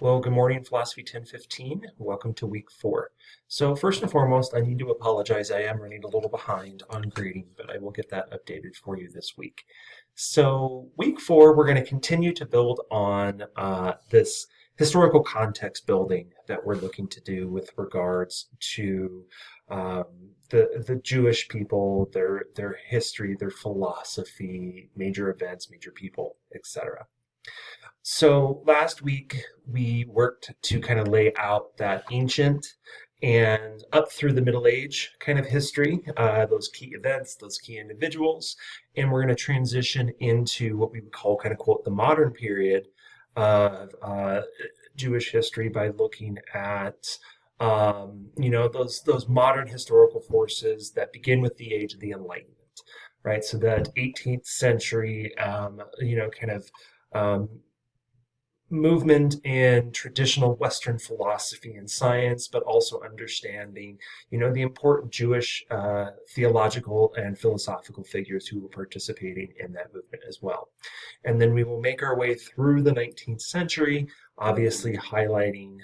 Well, good morning, Philosophy 1015. Welcome to week 4. So first and foremost, I need to apologize. I am running a little behind on grading, but I will get that updated for you this week. So week 4, we're going to continue to build on this historical context building that we're looking to do with regards to um, the Jewish people, their history, their philosophy, major events, major people, etc. So last week we worked to kind of lay out that ancient and up through the Middle Age kind of history, those key events, those key individuals, and we're going to transition into what we would call kind of quote the modern period of Jewish history by looking at those modern historical forces that begin with the age of the Enlightenment, right? So that 18th century, kind of um, movement in traditional Western philosophy and science, but also understanding, the important Jewish theological and philosophical figures who were participating in that movement as well. And then we will make our way through the 19th century, obviously highlighting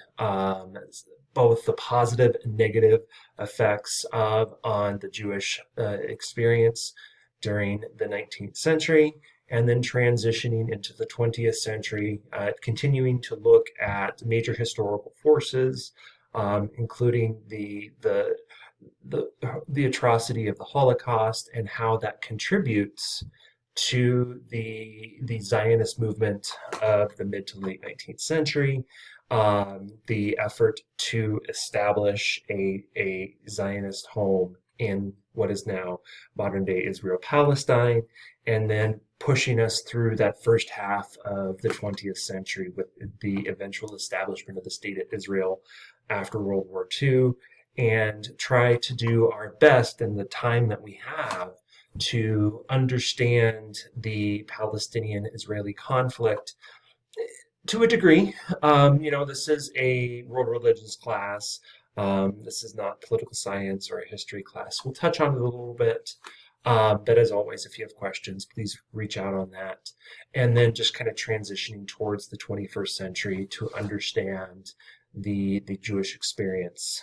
both the positive and negative effects on the Jewish experience during the 19th century, and then transitioning into the 20th century, continuing to look at major historical forces, including the atrocity of the Holocaust and how that contributes to the Zionist movement of the mid to late 19th century, the effort to establish a Zionist home in what is now modern day Israel Palestine, and then pushing us through that first half of the 20th century with the eventual establishment of the state of Israel after World War II, and try to do our best in the time that we have to understand the Palestinian-Israeli conflict to a degree. This is a world religions class. This is not political science or a history class. We'll touch on it a little bit. But as always, if you have questions, please reach out on that. And then just kind of transitioning towards the 21st century to understand the Jewish experience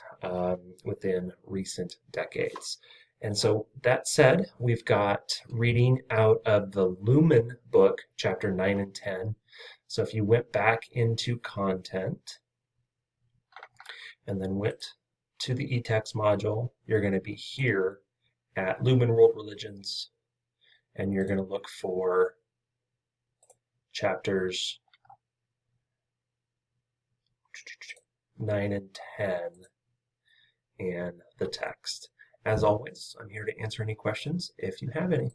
within recent decades. And so that said, we've got reading out of the Lumen book, chapter 9 and 10. So if you went back into content and then went to the eText module, you're going to be here at Lumen World Religions, and you're going to look for chapters 9 and 10 and the text. As always, I'm here to answer any questions if you have any.